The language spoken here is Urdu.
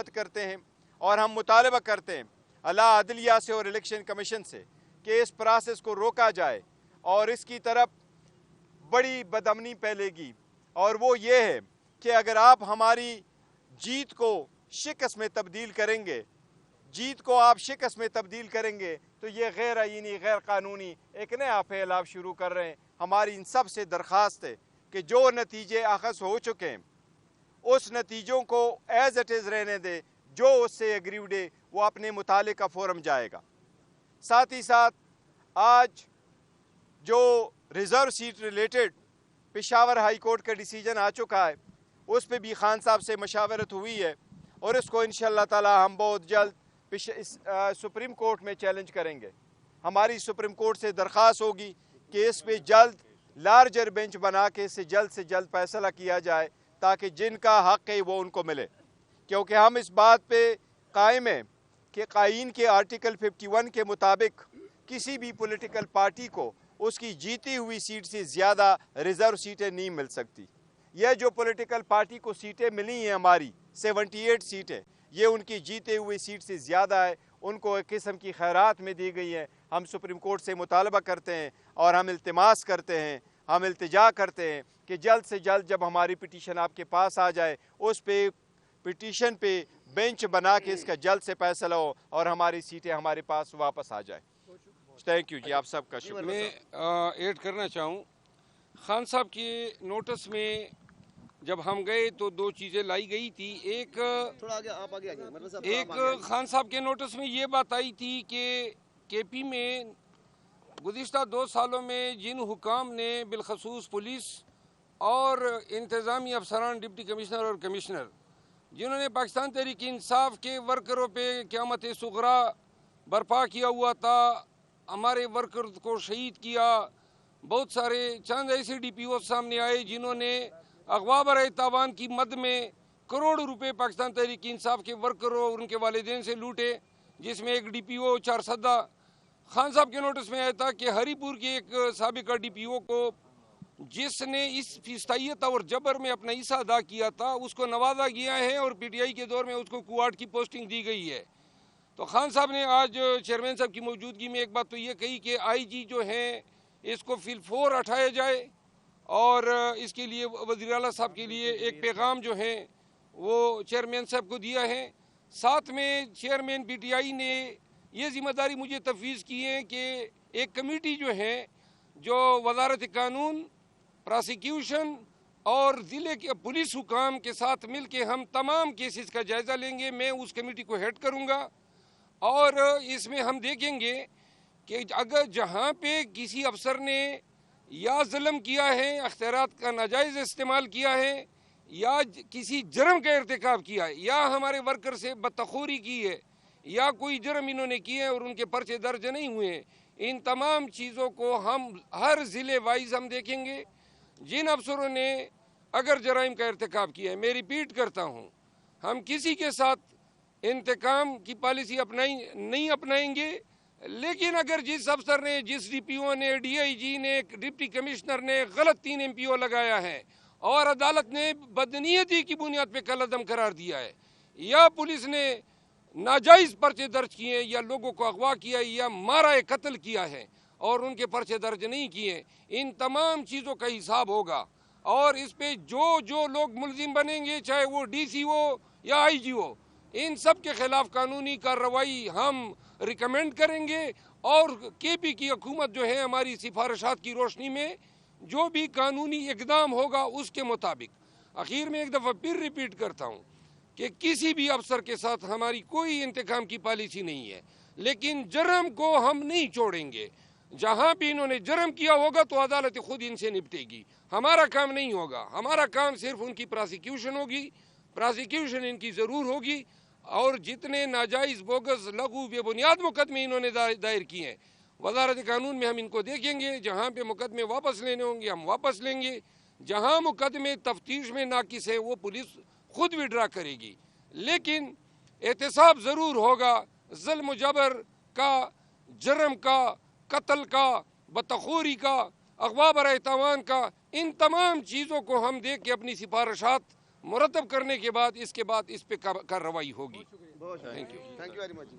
بات کرتے ہیں اور ہم مطالبہ کرتے ہیں اعلیٰ عدلیہ سے اور الیکشن کمیشن سے کہ اس پروسیس کو روکا جائے، اور اس کی طرف بڑی بدامنی پھیلے گی، اور وہ یہ ہے کہ اگر آپ ہماری جیت کو شکست میں تبدیل کریں گے، جیت کو آپ شکست میں تبدیل کریں گے تو یہ غیر آئینی، غیر قانونی ایک نیا پھیل آپ شروع کر رہے ہیں۔ ہماری ان سب سے درخواست ہے کہ جو نتیجے اخذ ہو چکے ہیں اس نتیجوں کو ایز اٹ از رہنے دے، جو اس سے اگریوڈ ہے وہ اپنے متعلقہ فورم جائے گا۔ ساتھ ہی ساتھ آج جو reserve seat related Peshawar high court کا ڈیسیجن آ چکا ہے، اس پہ بھی خان صاحب سے مشاورت ہوئی ہے، اور اس کو انشاءاللہ تعالی ہم بہت جلد سپریم کورٹ میں چیلنج کریں گے۔ ہماری سپریم کورٹ سے درخواست ہوگی کہ اس پہ جلد لارجر بینچ بنا کے اس سے جلد فیصلہ کیا جائے، تاکہ جن کا حق ہے وہ ان کو ملے، کیونکہ ہم اس بات پہ قائم ہیں کہ آئین کے آرٹیکل 51 کے مطابق کسی بھی پولیٹیکل پارٹی کو اس کی جیتی ہوئی سیٹ سے زیادہ ریزرو سیٹیں نہیں مل سکتی۔ یہ جو پولیٹیکل پارٹی کو سیٹیں ملی ہیں ہماری 78 سیٹیں، یہ ان کی جیتے ہوئی سیٹ سے زیادہ ہے، ان کو ایک قسم کی خیرات میں دی گئی ہیں۔ ہم سپریم کورٹ سے مطالبہ کرتے ہیں اور ہم التماس کرتے ہیں، ہم التجا کرتے ہیں کہ جلد سے جلد جب ہماری پٹیشن آپ کے پاس آ جائے، اس پہ پٹیشن پہ بینچ بنا کے اس کا جلد سے فیصلہ ہو اور ہماری سیٹیں ہمارے پاس واپس آ جائیں۔ تھینک یو جی، آپ سب کا شکریہ۔ میں ایڈ کرنا چاہوں، خان صاحب کے نوٹس میں جب ہم گئے تو دو چیزیں لائی گئی تھی۔ ایک خان صاحب کے نوٹس میں یہ بات آئی تھی کہ کے پی میں گزشتہ 2 سالوں میں جن حکام نے بالخصوص پولیس اور انتظامی افسران، ڈپٹی کمشنر اور کمشنر، جنہوں نے پاکستان تحریک انصاف کے ورکروں پہ قیامت صغریٰ برپا کیا ہوا تھا، ہمارے ورکر کو شہید کیا، بہت سارے چند ایسے ڈی پی او سامنے آئے جنہوں نے اغوا برائے تاوان کی مد میں کروڑ روپے پاکستان تحریک انصاف کے ورکروں اور ان کے والدین سے لوٹے، جس میں ایک ڈی پی او 4 سدہ۔ خان صاحب کے نوٹس میں آیا تھا کہ ہری پور کے ایک سابقہ ڈی پی او کو، جس نے اس فستائیت اور جبر میں اپنا حصہ ادا کیا تھا، اس کو نوازا گیا ہے اور پی ٹی آئی کے دور میں اس کو کوارٹ کی پوسٹنگ دی گئی ہے۔ تو خان صاحب نے آج چیئرمین صاحب کی موجودگی میں ایک بات تو یہ کہی کہ آئی جی جو ہیں اس کو فی الفور ہٹایا جائے، اور اس کے لیے وزیر اعلیٰ صاحب کے لیے ایک پیغام جو ہے وہ چیئرمین صاحب کو دیا ہے۔ ساتھ میں چیئرمین پی ٹی آئی نے یہ ذمہ داری مجھے تفویض کی ہے کہ ایک کمیٹی جو ہے، جو وزارت قانون، پراسیکیوشن اور ضلع کے پولیس حکام کے ساتھ مل کے ہم تمام کیسز کا جائزہ لیں گے۔ میں اس کمیٹی کو ہیڈ کروں گا، اور اس میں ہم دیکھیں گے کہ اگر جہاں پہ کسی افسر نے یا ظلم کیا ہے، اختیارات کا ناجائز استعمال کیا ہے، یا کسی جرم کا ارتکاب کیا ہے، یا ہمارے ورکر سے بدتخوری کی ہے، یا کوئی جرم انہوں نے کیے اور ان کے پرچے درج نہیں ہوئے ہیں، ان تمام چیزوں کو ہم ہر ضلع وائز ہم دیکھیں گے۔ جن افسروں نے اگر جرائم کا ارتکاب کیا ہے، میں ریپیٹ کرتا ہوں، ہم کسی کے ساتھ انتقام کی پالیسی نہیں اپنائیں گے، لیکن اگر جس افسر نے، جس ڈی پی او نے، ڈی آئی جی نے، ڈپٹی کمشنر نے غلط 3 ایم پی او لگایا ہے اور عدالت نے بدنیتی کی بنیاد پہ کالعدم قرار دیا ہے، یا پولیس نے ناجائز پرچے درج کیے ہیں، یا لوگوں کو اغوا کیا ہے، یا مارا ہے، قتل کیا ہے اور ان کے پرچے درج نہیں کیے، ان تمام چیزوں کا حساب ہوگا، اور اس پہ جو لوگ ملزم بنیں گے، چاہے وہ ڈی سی ہو یا آئی جی ہو، ان سب کے خلاف قانونی کارروائی ہم ریکمینڈ کریں گے، اور کے پی کی حکومت جو ہے ہماری سفارشات کی روشنی میں جو بھی قانونی اقدام ہوگا اس کے مطابق۔ آخر میں ایک دفعہ پھر ریپیٹ کرتا ہوں کہ کسی بھی افسر کے ساتھ ہماری کوئی انتقام کی پالیسی نہیں ہے، لیکن جرم کو ہم نہیں چھوڑیں گے۔ جہاں بھی انہوں نے جرم کیا ہوگا تو عدالت خود ان سے نپٹے گی، ہمارا کام نہیں ہوگا، ہمارا کام صرف ان کی پراسیکیوشن ہوگی، پراسیکیوشن ان کی ضرور ہوگی، اور جتنے ناجائز، بوگس، لغو، بے بنیاد مقدمے انہوں نے دائر کیے ہیں، وزارت قانون میں ہم ان کو دیکھیں گے، جہاں پہ مقدمے واپس لینے ہوں گے ہم واپس لیں گے، جہاں مقدمے تفتیش میں ناقص ہے وہ پولیس خود وڈرا کرے گی، لیکن احتساب ضرور ہوگا ظلم و جبر کا، جرم کا، قتل کا، بدتخوری کا، اغوا برائے تاوان کا۔ ان تمام چیزوں کو ہم دیکھ کے اپنی سفارشات مرتب کرنے کے بعد اس کے بعد اس پہ کارروائی ہوگی. بہت Thank you. Thank you very much.